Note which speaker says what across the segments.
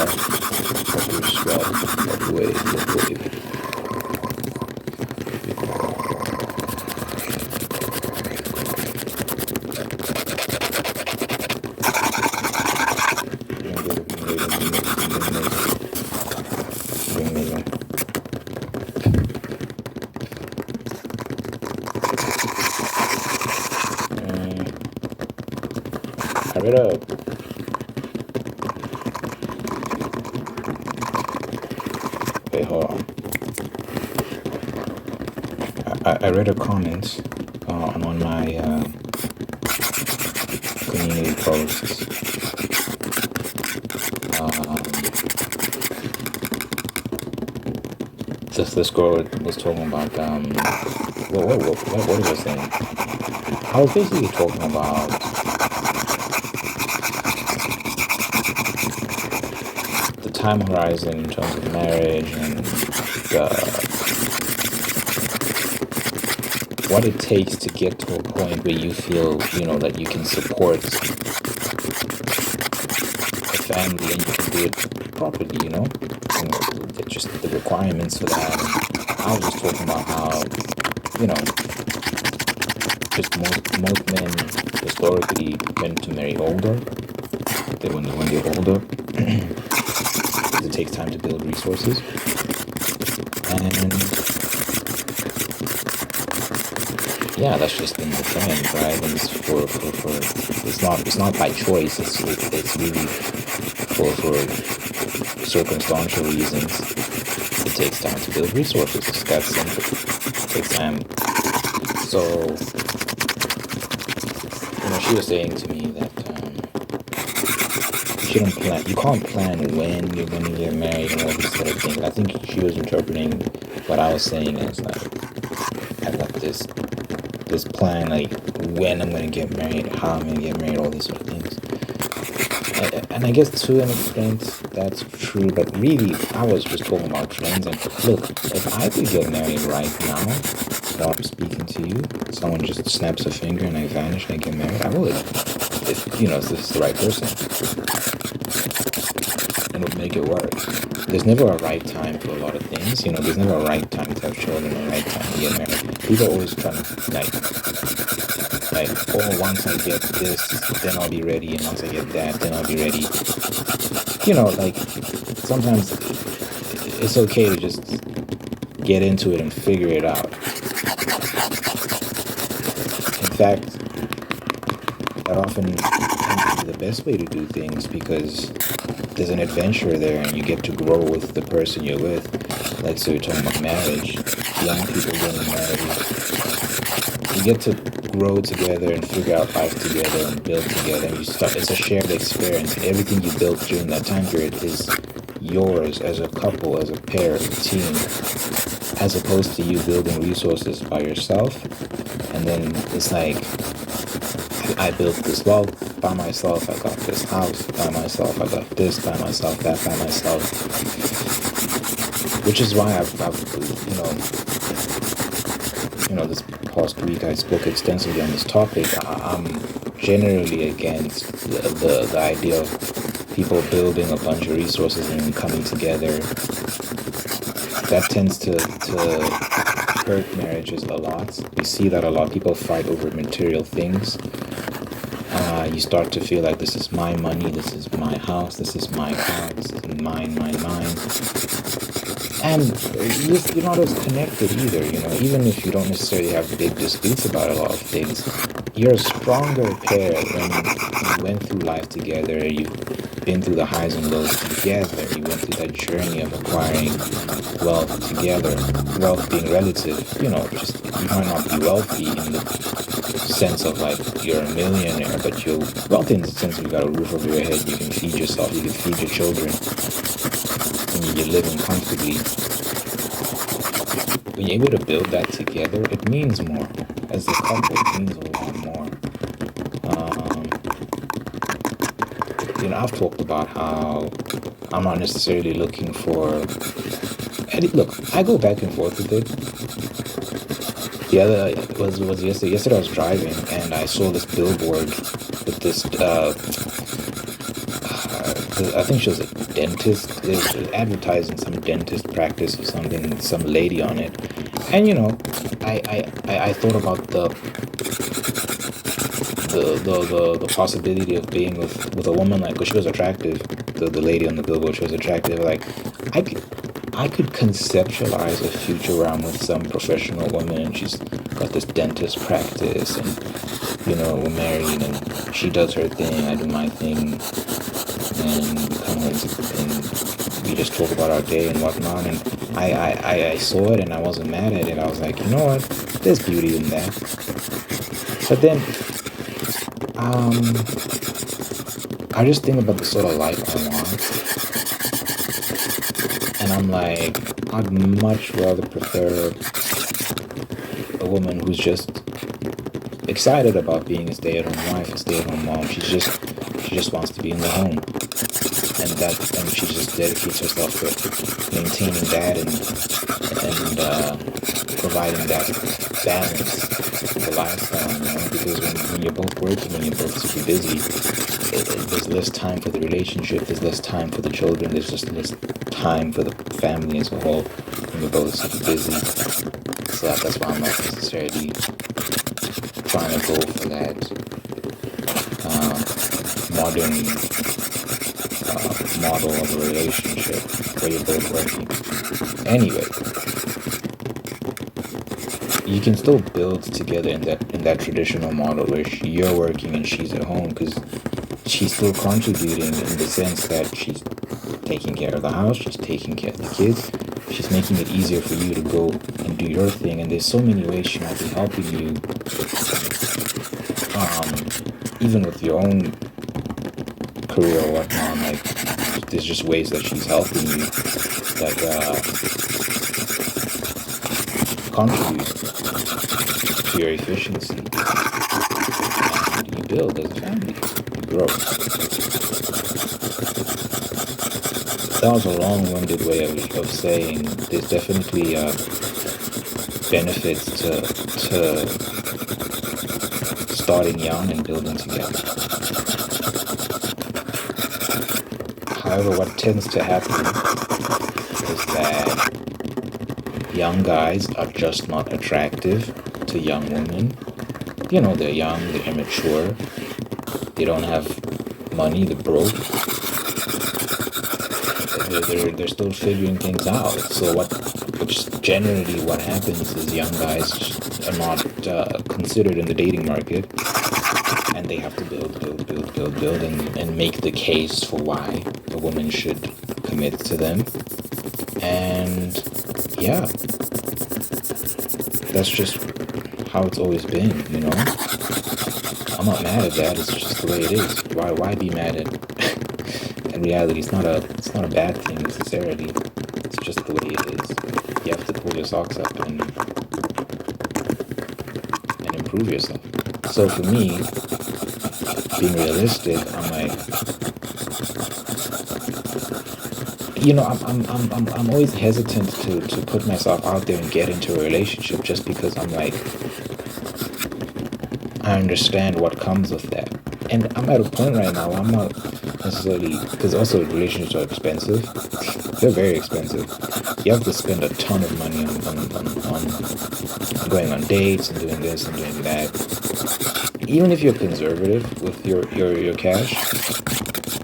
Speaker 1: of your sweat, of wave. I read a wait, hold on. I read a comment on one of my community posts. This girl was talking about what was I saying? I was basically talking about the time horizon in terms of marriage and what it takes to get to a point where you feel, that you can support a family and you can do it properly, just the requirements for that. I was just talking about how, just most men historically tend to marry older. When they're older, because it takes time to build resources. And yeah, that's just been the trend, right? And it's it's not by choice. It's really for circumstantial reasons. It takes time to build resources. It's that simple. It takes time. So, she was saying to me that you can't plan when you're going to get married and all these sort of things. I think she was interpreting what I was saying as like, I got this plan, like when I'm going to get married, how I'm going to get married, all these sort of things. And I guess to an extent that's true, but really I was just talking about trends. And look, if I could get married right now while I'm speaking to you, someone just snaps a finger and I vanish and I get married, I would. If this is the right person, and it would make it work. There's never a right time for a lot of things. There's never a right time to have children, a right time to get married. People are always trying to once I get this, then I'll be ready, and once I get that, then I'll be ready. Sometimes it's okay to just get into it and figure it out. In fact, that often tends to be the best way to do things, because there's an adventure there and you get to grow with the person you're with. Like, so you're talking about marriage, young people getting married. You get to grow together and figure out life together and build together. It's a shared experience. Everything you built during that time period is yours as a couple, as a pair, as a team, as opposed to you building resources by yourself. And then it's like, I built this wealth by myself, I got this house by myself, I got this by myself, that by myself. Which is why I've this past week I spoke extensively on this topic. I'm generally against the idea of people building a bunch of resources and coming together. That tends to hurt marriages a lot. We see that a lot. People fight over material things. You start to feel like this is my money, this is my house, this is my car, this is mine. And you're not as connected either, even if you don't necessarily have big disputes about a lot of things. You're a stronger pair when you went through life together, you've been through the highs and lows together, you went through that journey of acquiring wealth together. Wealth being relative, just you might not be wealthy in the sense of like you're a millionaire, but you're wealthy in the sense you got a roof over your head, you can feed yourself, you can feed your children, and you're living comfortably. When you're able to build that together, it means more. As a couple, it means a lot more. I've talked about how I'm not necessarily looking for. Look, I go back and forth with it. The other was yesterday. Yesterday I was driving and I saw this billboard with this I think she was a dentist. They were advertising some dentist practice or something, some lady on it. And I thought about the possibility of being with a woman like, 'cause she was attractive. The lady on the billboard, she was attractive. Like, I could I could conceptualize a future where I'm with some professional woman and she's got this dentist practice, and we're married and she does her thing, I do my thing, and we just talk about our day and whatnot. And I saw it and I wasn't mad at it. I was like, you know what? There's beauty in that. But then I just think about the sort of life I want, and I'm like, I'd much rather prefer a woman who's just excited about being a stay-at-home wife, a stay-at-home mom. She just wants to be in the home, and she just dedicates herself to maintaining that and providing that balance of the lifestyle. Because when you're both working, when you're both super busy, there's less time for the relationship, there's less time for the children, there's just less time for the family as a whole when you're both super busy. So that's why I'm not necessarily trying to go for that modern model of a relationship where you're both working. Anyway, you can still build together in that traditional model where you're working and she's at home, because she's still contributing in the sense that she's taking care of the house, she's taking care of the kids, she's making it easier for you to go and do your thing, and there's so many ways she might be helping you, even with your own career or whatnot. Like, there's just ways that she's helping you that contribute to your efficiency, and you build as a family, you grow. That was a long-winded way of saying there's definitely benefits to starting young and building together. However, what tends to happen is that young guys are just not attractive to young women. They're young, they're immature, they don't have money, they're broke. They're still figuring things out. So which generally what happens is young guys are not considered in the dating market, and they have to build, and make the case for why a woman should commit to them. And yeah, that's just how it's always been. I'm not mad at that. It's just the way it is. Why be mad at? In reality, it's not a bad thing necessarily. It's just the way it is. You have to pull your socks up and improve yourself. So for me, being realistic, I'm like, I'm always hesitant to put myself out there and get into a relationship, just because I'm like, I understand what comes with that. And I'm at a point right now where I'm not necessarily, because also relationships are expensive. They're very expensive. You have to spend a ton of money on going on dates and doing this and doing that. Even if you're conservative with your cash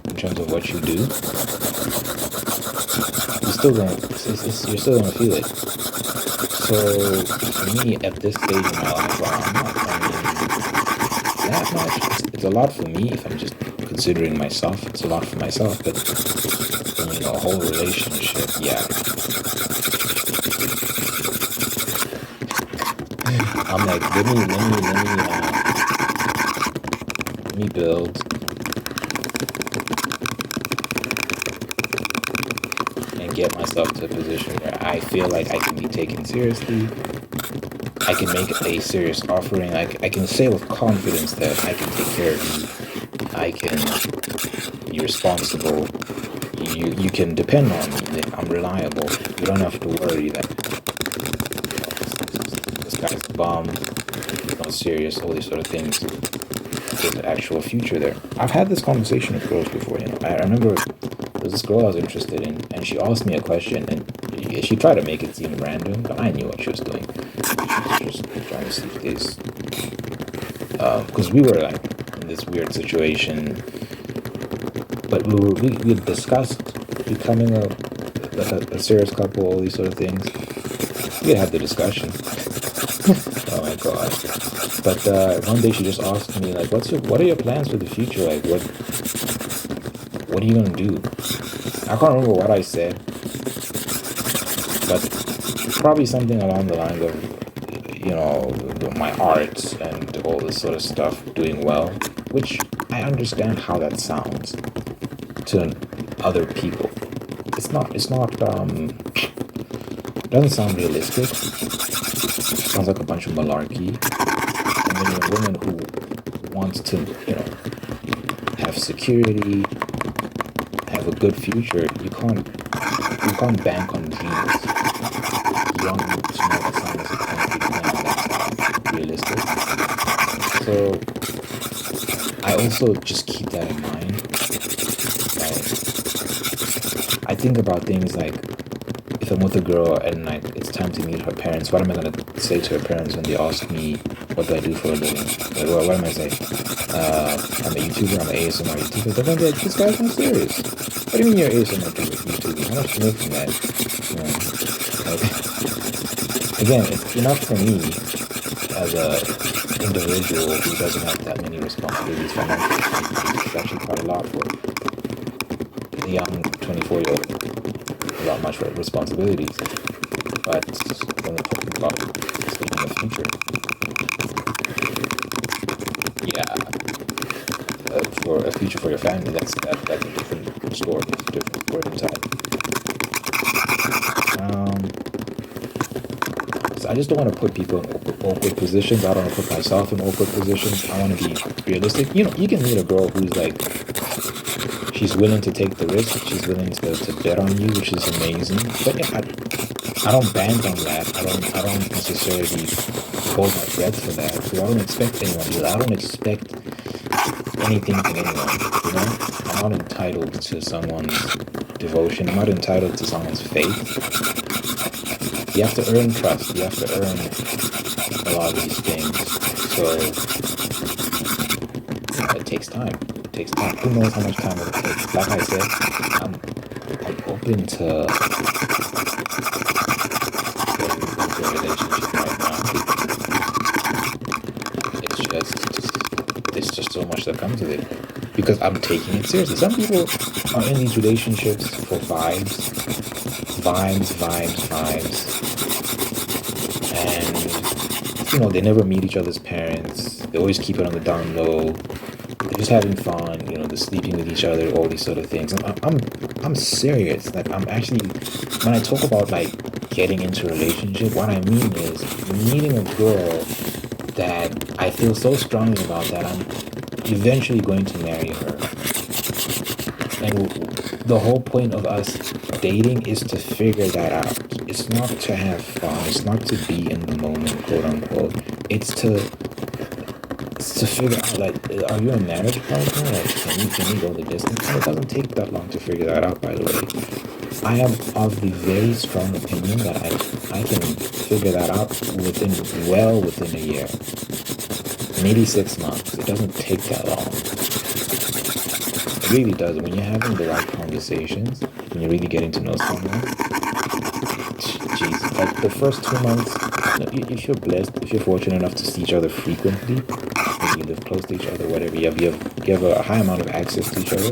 Speaker 1: in terms of what you do, you're still gonna feel it. So for me, at this stage in my life, I'm not earning that much. It's a lot for me if I'm just considering myself. It's a lot for myself, but a whole relationship, yeah. I'm like, let me build, and get myself to a position where I feel like I can be taken seriously. I can make a serious offering. I can say with confidence that I can take care of you. I can be responsible. You can depend on me. I'm reliable. You don't have to worry that this guy's a bum, he's not serious, all these sort of things. there's an actual future there. I've had this conversation with girls before. I remember there was this girl I was interested in, and she asked me a question, and she tried to make it seem random, but I knew what she was doing. She was just trying to see if this, because we were like in this weird situation, but we discussed becoming a serious couple, all these sort of things. We had the discussion. Oh my god! But one day she just asked me like, what are your plans for the future? Like, what are you gonna do? I can't remember what I said, but probably something along the lines of, my art and all this sort of stuff doing well, which I understand how that sounds to other people. It doesn't sound realistic. It sounds like a bunch of malarkey. And then you're a woman who wants to, have security, have a good future. You can't bank on dreams. You don't need to know that someone is a concrete plan that's not realistic. So I also just keep that in mind. I think about things like, if I'm with a girl and like it's time to meet her parents, what am I gonna say to her parents when they ask me what do I do for a living? Like, what am I saying? I'm a YouTuber, I'm an ASMR YouTuber. They're gonna be like, this guy's not serious. What do you mean you're ASMR YouTuber? How much do you make from that? Like, again, it's enough for me as a individual who doesn't have that many responsibilities financially. It's actually quite a lot for a young 24-year-old. Not much responsibilities, but when we're talking about in the future, yeah, for a future for your family, that's a different story, it's a different story entirely. So I just don't want to put people in awkward positions. I don't want to put myself in awkward positions. I want to be realistic. You can meet a girl who's like, she's willing to take the risk. She's willing to bet on you, which is amazing. But yeah, I don't bank on that. I don't necessarily hold my breath for that. So I don't expect anyone to do that. I don't expect anything from anyone. I'm not entitled to someone's devotion. I'm not entitled to someone's faith. You have to earn trust. You have to earn a lot of these things. So it takes time. Who knows how much time it'll take? Like I said, I'm open to getting into a relationship right now. It's just so much that comes with it. Because I'm taking it seriously. Some people are in these relationships for vibes. And they never meet each other's parents. They always keep it on the down low. They're just having fun, they're sleeping with each other, all these sort of things. I'm serious. Like, I'm actually, when I talk about like getting into a relationship, what I mean is meeting a girl that I feel so strongly about that I'm eventually going to marry her. And the whole point of us dating is to figure that out. It's not to have fun. It's not to be in the moment, quote unquote. It's to figure out, like, are you a marriage partner? Like, can you go the distance? And it doesn't take that long to figure that out, by the way. I am of the very strong opinion that I can figure that out within a year. Maybe 6 months. It doesn't take that long. It really does. When you're having the right conversations, when you're really getting to know someone, Jesus, like the first 2 months, if you're blessed, if you're fortunate enough to see each other frequently, you live close to each other, whatever, you have a high amount of access to each other,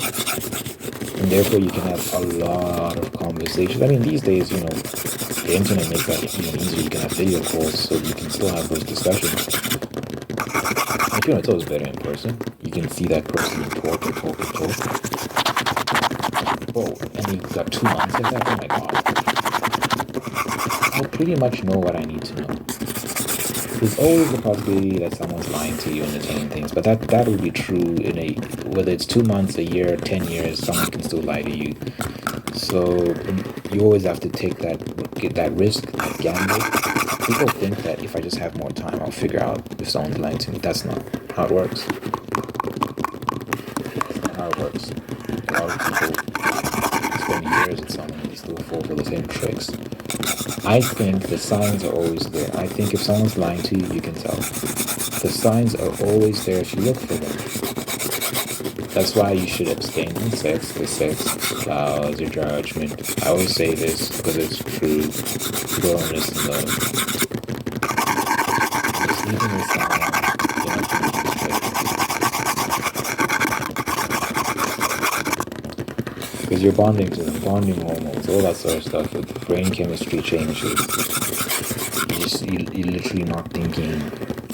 Speaker 1: and therefore you can have a lot of conversations. I mean, these days, the internet makes that even easier. You can have video calls, so you can still have those discussions. But it's always better in person. You can see that person and talk. Oh, and you've got 2 months of that? Oh my god. I'll pretty much know what I need to know. There's always the possibility that someone's lying to you and they're telling things, but that will be true whether it's 2 months, a year, 10 years, someone can still lie to you. So you always have to take that risk, that gamble. People think that if I just have more time, I'll figure out if someone's lying to me. That's not how it works. works. A lot of people spend years with someone and they still fall for the same tricks. I think the signs are always there. I think if someone's lying to you, you can tell. The signs are always there if you look for them. That's why you should abstain from sex, because sex clouds your judgment. I always say this because it's true. People don't listen though. Just sleeping with someone, you're not gonna because you're bonding to them, bonding hormones, all that sort of stuff. The brain chemistry changes. You're literally not thinking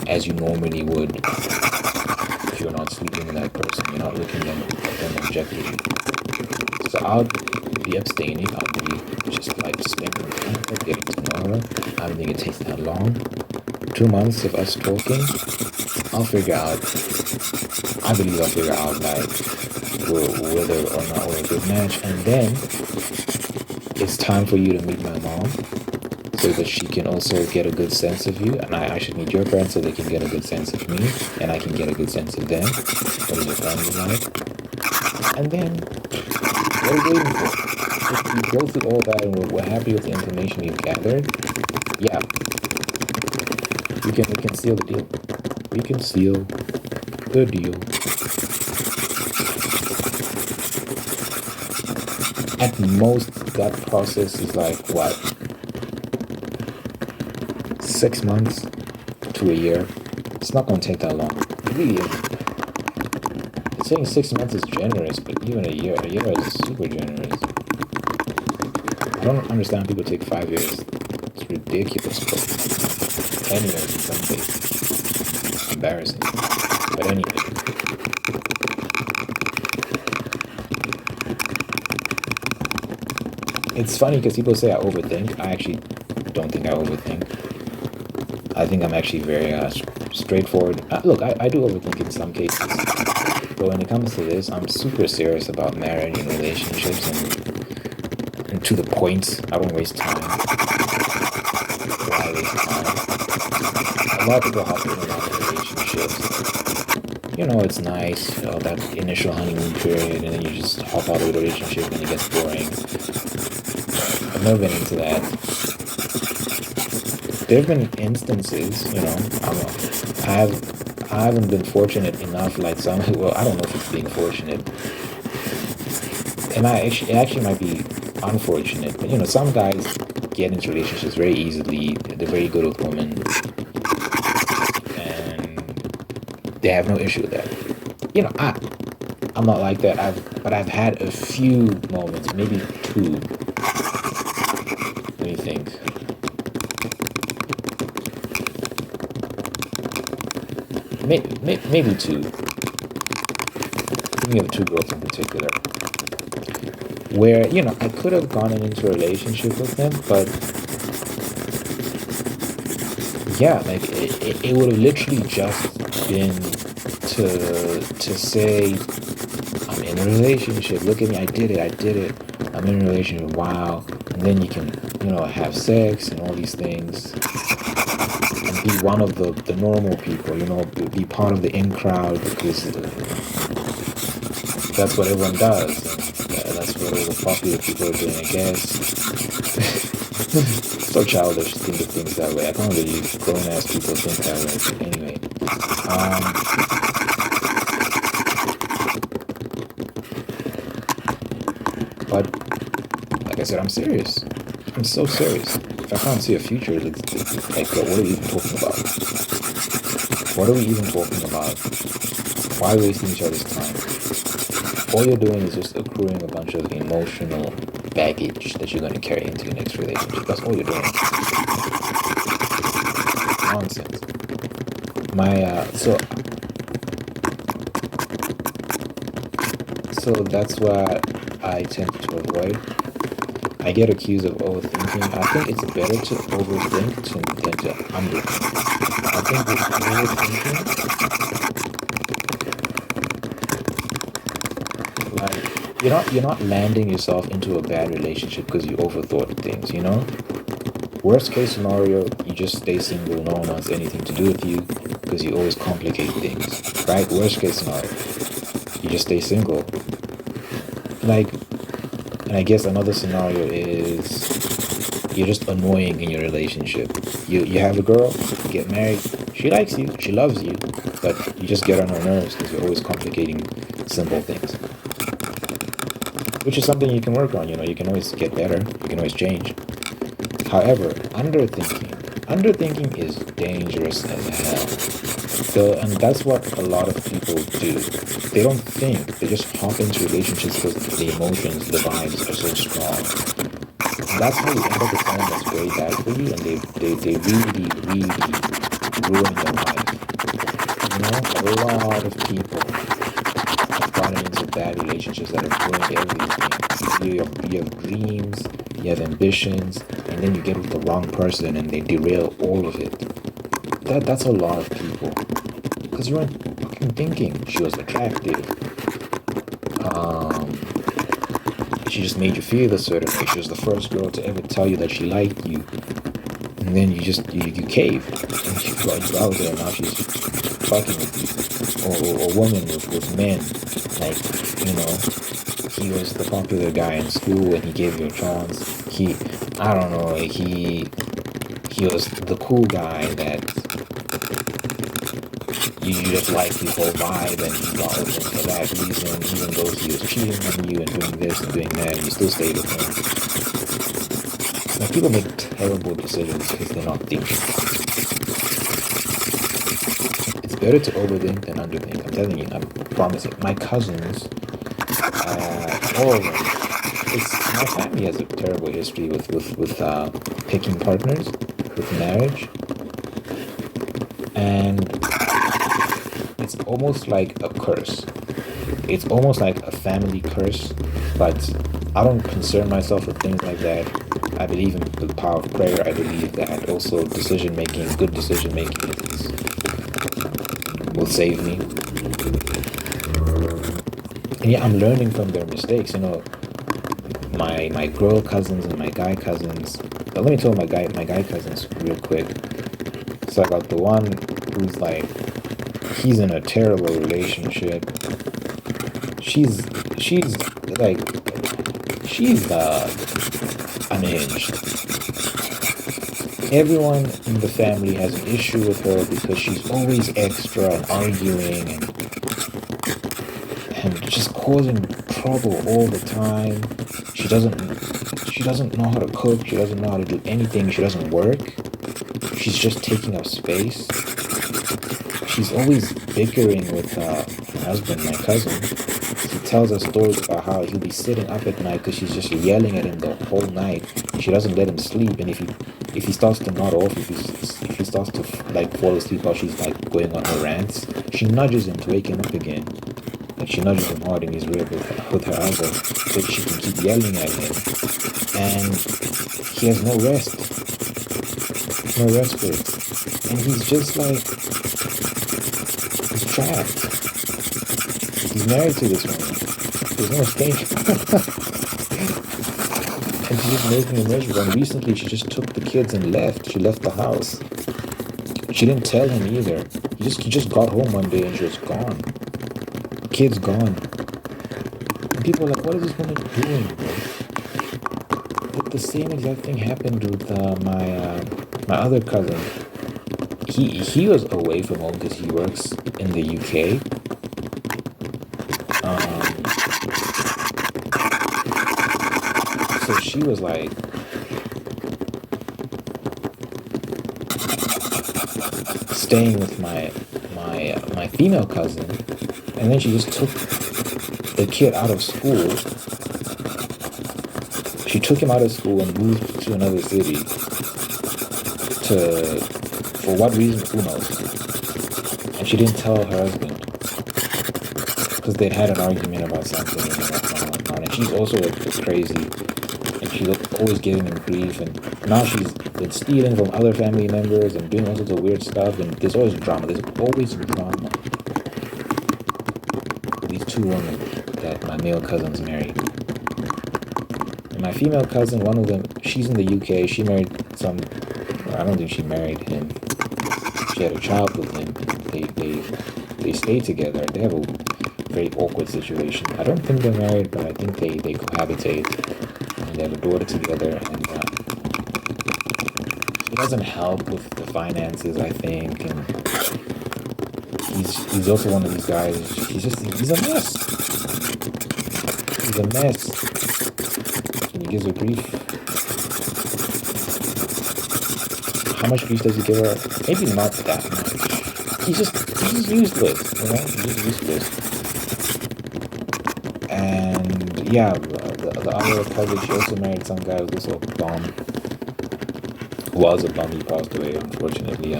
Speaker 1: as you normally would if you're not sleeping with that person. You're not looking at them objectively. So I'll be abstaining. I'll be just like spending time getting to know her. I don't think it takes that long. 2 months of us talking, I'll figure out. I believe I'll figure out like whether or not we're a good match, and then it's time for you to meet my mom so that she can also get a good sense of you, and I should meet your parents so they can get a good sense of me, and I can get a good sense of them. What is your family like? And then what are you waiting for? If we go through all that and we're happy with the information you've gathered, yeah, we can seal the deal. We can seal the deal. At most, that process is like what? 6 months to a year. It's not going to take that long. It really isn't. It's saying 6 months is generous, but even a year is super generous. I don't understand people take 5 years. It's ridiculous, but 10 years in some cases. Embarrassing. But anyway. It's funny because people say I overthink. I actually don't think I overthink. I think I'm actually very straightforward. Look, I do overthink in some cases. But when it comes to this, I'm super serious about marriage and relationships and to the point. I don't waste time. Why waste time? A lot of people hop in and out of relationships. You know, it's nice, you know, that initial honeymoon period, and then you just hop out of the relationship and it gets boring. I've never been into that. There have been instances, you know, I haven't been fortunate enough like some. Well, I don't know if it's being fortunate, and it actually might be unfortunate. But you know, some guys get into relationships very easily. They're very good with women, and they have no issue with that. You know, I'm not like that. But I've had a few moments, maybe 2. Let me think. Maybe 2. Thinking of 2 girls in particular, where you know I could have gone into a relationship with them, but yeah, like it would have literally just been to say I'm in a relationship. Look at me, I did it. I'm in a relationship. Wow, and then you can have sex and all these things. And be one of the normal people, be part of the in crowd because that's what everyone does. And that's what all the popular people are doing, I guess. So childish to think of things that way. I can't believe grown-ass people think that way. But anyway. But, like I said, I'm serious. I'm so serious. If I can't see a future, it's like, what are we even talking about? What are we even talking about? Why wasting each other's time? All you're doing is just accruing a bunch of emotional baggage that you're going to carry into your next relationship. That's all you're doing. Nonsense. So that's what I tend to avoid. I get accused of overthinking. I think it's better to overthink than to underthink. I think with overthinking, like you're not landing yourself into a bad relationship because you overthought things. Worst case scenario, you just stay single. No one wants anything to do with you because you always complicate things, right? Worst case scenario, you just stay single. Like, and I guess another scenario is you're just annoying in your relationship. You have a girl, you get married, she likes you, she loves you, but you just get on her nerves because you're always complicating simple things. Which is something you can work on, you can always get better, you can always change. However, underthinking is dangerous as hell. So, and that's what a lot of people do. They don't think, they just hop into relationships because the emotions, the vibes are so strong. And that's how you end up with someone that's very bad for you, and they really, really ruin your life. A lot of people have gotten into bad relationships that have ruined everything. You have dreams, you have ambitions, and then you get with the wrong person and they derail all of it. That's a lot of people. Because you weren't fucking thinking. She was attractive. She just made you feel a certain way. She was the first girl to ever tell you that she liked you. And then you cave. And she got you out there, and now she's fucking with you. Or a woman with men. Like, he was the popular guy in school and he gave you a chance. I don't know, he was the cool guy that you just liked his whole vibe, and you got with him for that reason, even though he was cheating on you and doing this and doing that, and you still stayed with him. Like, people make terrible decisions because they're not thinking. It's better to overthink than underthink. I'm telling you, I promise it. My cousins, all of them, my family has a terrible history with picking partners, with marriage, and it's almost like a curse. It's almost like a family curse, but I don't concern myself with things like that. I believe in the power of prayer. I believe that also good decision making will save me. And yeah, I'm learning from their mistakes. My girl cousins and my guy cousins. But let me tell my guy cousins real quick. So I got the one who's like, he's in a terrible relationship. She's unhinged. Everyone in the family has an issue with her because she's always extra and arguing and just causing trouble all the time. She doesn't know how to cook. She doesn't know how to do anything. She doesn't work. She's just taking up space. She's always bickering with her husband, my cousin. He tells us stories about how he'll be sitting up at night because she's just yelling at him the whole night. She doesn't let him sleep, and if he starts to nod off, if he starts to fall asleep while she's going on her rants, she nudges him to wake him up again. Like, she nudges him hard in his rib with her elbow so she can keep yelling at him. And he has no rest. No respite. And he's just he's trapped. He's married to this woman. There's no escape. And she's just making him miserable. And recently she just took the kids and left. She left the house. She didn't tell him either. He just got home one day and she was gone. The kid's gone. And people are like, what is this woman doing, bro? But the same exact thing happened with my other cousin. He was away from home because he works in the UK. So she was staying with my female cousin, and then she just took the kid out of school. She took him out of school and moved to another city. For what reason, who knows? And she didn't tell her husband because they'd had an argument about something and whatnot. And she's also crazy, and she's always giving him grief. And now she's been stealing from other family members and doing all sorts of weird stuff. And there's always drama. There's always drama. These two women that my male cousins married. And my female cousin, one of them, she's in the UK. She married I don't think she married him. She had a child with him. They stay together. They have very awkward situation. I don't think they're married, but I think they cohabitate and they have a daughter together. And it doesn't help with the finances, I think. And he's also one of these guys. He's a mess. He's a mess. And he gives her grief. How much grief does he give her? Maybe not that much. He's just useless, you know? He's just useless. And yeah, the other cousin, she also married some guy who was also a bum. Who was a bum, he passed away, unfortunately.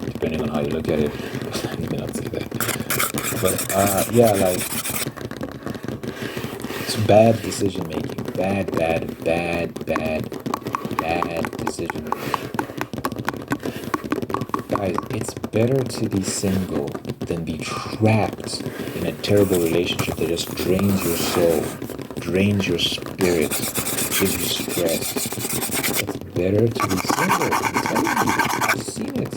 Speaker 1: Depending on how you look at it. You cannot say that. But yeah, like, it's bad decision making. Bad decision making. Guys, it's better to be single than be trapped in a terrible relationship that just drains your soul, drains your spirit, gives you stress. It's better to be single. I'm telling you, I've seen it.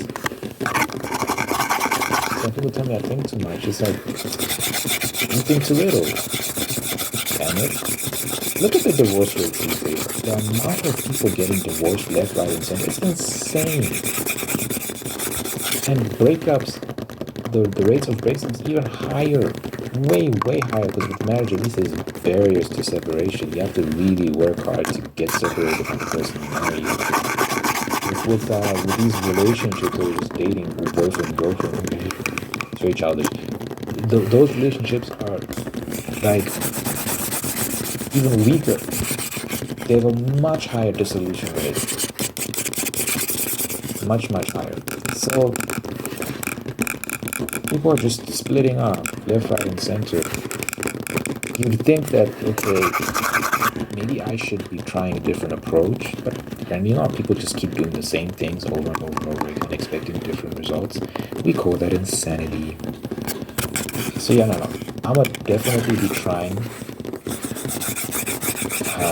Speaker 1: Some people tell me I think too much. It's like, you think too little. Damn it. Look at the divorce rate these days. The amount of people getting divorced left, right, and center, it's insane. And breakups, the rates of breakups is even higher, way higher, because with marriage at least there's barriers to separation. You have to really work hard to get separated from the person you marry. With these relationships where you're just dating, boyfriend, girlfriend, it's very childish. Those relationships are like even weaker. They have a much higher dissolution rate. Much higher. So people are just splitting up left, right, and center. You'd think that, okay, maybe I should be trying a different approach, but apparently not. People just keep doing the same things over and over again, expecting different results. We call that insanity. So yeah, no. I would definitely be trying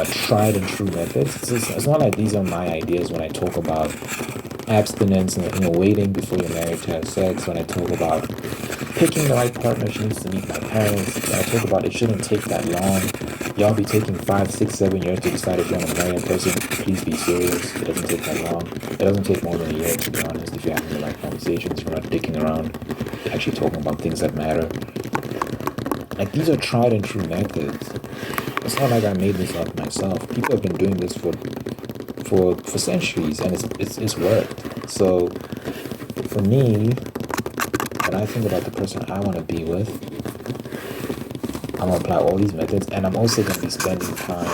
Speaker 1: tried and true methods. It's not like these are my ideas when I talk about abstinence and waiting before you're married to have sex. When I talk about picking the right partner, she needs to meet my parents. When I talk about it shouldn't take that long. Y'all be taking 5, 6, 7 years to decide if you want to marry a person. Please be serious. It doesn't take that long. It doesn't take more than a year, to be honest, if you're having the right conversations. You're not dicking around. You're actually talking about things that matter. Like, these are tried and true methods. It's not like I made this up myself. People have been doing this for centuries, and it's worked. So for me, when I think about the person I want to be with, I'm gonna apply all these methods, and I'm also gonna be spending time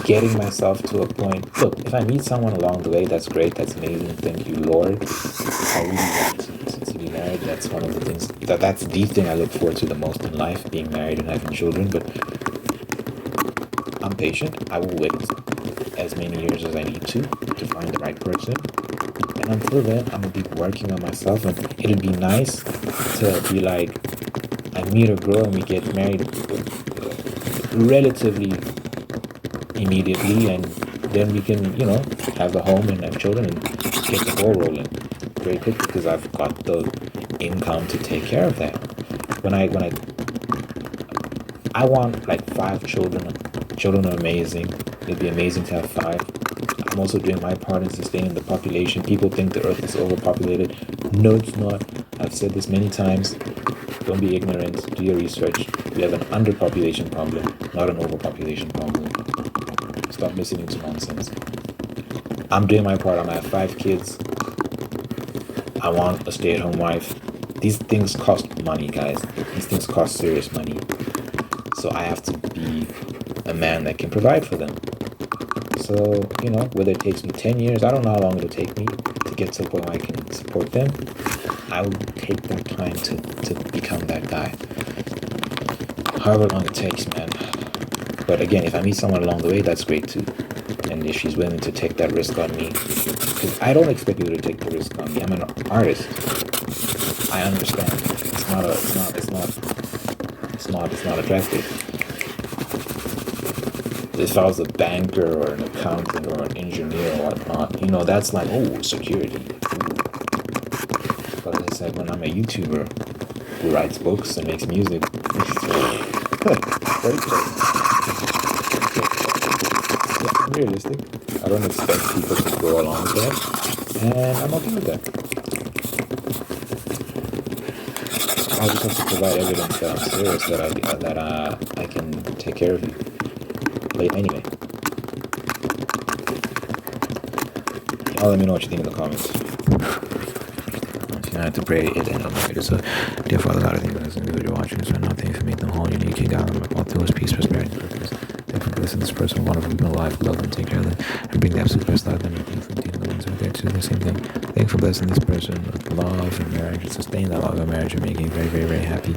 Speaker 1: getting myself to a point. Look, if I meet someone along the way, that's great, that's amazing, thank you, Lord. I really want to be married. That's one of the things that's the thing I look forward to the most in life, being married and having children. But I'm patient. I will wait as many years as I need to find the right person. And until then, I'm gonna be working on myself. And it'd be nice to be like, I meet a girl and we get married relatively immediately, and then we can, have the home and have children and get the ball rolling very quickly, because I've got the income to take care of that. When I want like 5 children. Children are amazing. It'd be amazing to have 5. I'm also doing my part in sustaining the population. People think the earth is overpopulated. No, it's not. I've said this many times. Don't be ignorant. Do your research. We have an underpopulation problem, not an overpopulation problem. Stop listening to nonsense. I'm doing my part. I'm gonna have 5 kids. I want a stay-at-home wife. These things cost money, guys. These things cost serious money. So I have to be a man that can provide for them. So, whether it takes me 10 years, I don't know how long it'll take me to get to a point where I can support them. I will take that time to become that guy. However long it takes, man. But again, if I meet someone along the way, that's great too. And if she's willing to take that risk on me, because I don't expect you to take the risk on me. I'm an artist. I understand. It's not attractive. If I was a banker or an accountant or an engineer or whatnot, that's like, oh, security. It's like when I'm a YouTuber who writes books and makes music. Very close. Yeah, I'm realistic. I don't expect people to go along with that, and I'm okay with that. I just have to provide evidence that I'm serious, that I can take care of you. But anyway, y'all let me know what you think in the comments. I have to pray it and I'm ready. So, dear Father God, I think that's the video watching this right now. Thank you for making them whole, unique, and God, all through his peace, prosperity, and purpose. Thank you for blessing this person, wonderful, people alive, love them, take care of them, and bring the absolute best out of them. And thank you for taking the ones out there too, the same thing. Thank you for blessing this person with love and marriage, and sustaining that love and marriage, and making very, very, very happy.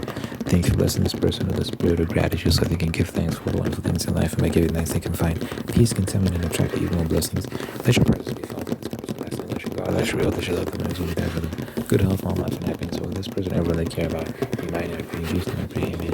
Speaker 1: Thank you for blessing this person with the spirit of gratitude so they can give thanks for the wonderful things in life, and by giving thanks, they can find peace, contentment, and attract even more blessings. Let your presence be felt in this person's life. Let your God, let your real, let your love, and will be there for them. Good health, long life, and happiness over this person, everyone they care about. Be mine, I pray, in Jesus' name, I pray, amen.